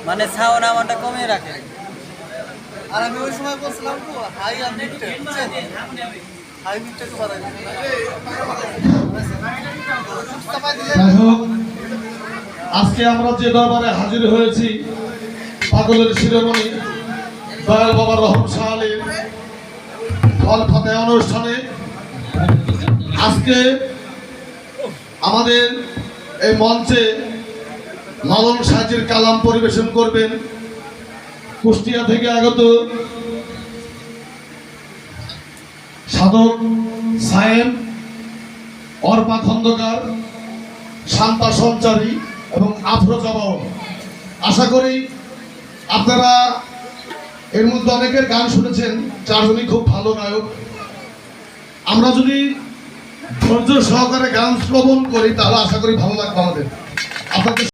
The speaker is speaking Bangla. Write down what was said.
মানে সাউন্ড আমারটা কমিয়ে রাখে। আর আমি ওই সময় বলছিলাম তো হাই আর মিডটা হাই মিডটা একটু বাড়াই যাই হোক, আজকে আমরা যে দরবারে হাজির হয়েছি পাগলের শিরোমণি দয়াল বাবা রহম শাহ আলীর ফল ফাতে অনুষ্ঠানে, আজকে আমাদের এই মঞ্চে লালন সাহেবের কালাম পরিবেশন করবেন কুষ্টিয়া থেকে আগত সাধক সায়েম, অর্পা খন্দকার, শান্তা সঞ্চারী এবং আফরো জবাও। আশা করি আপনারা এর মধ্যে অনেকের গান শুনেছেন, চারজনই খুব ভালো গায়ক। আমরা যদি ধৈর্য সহকারে গান শ্রবণ করি তাহলে আশা করি ভালো লাগবে আমাদের। আপনাদের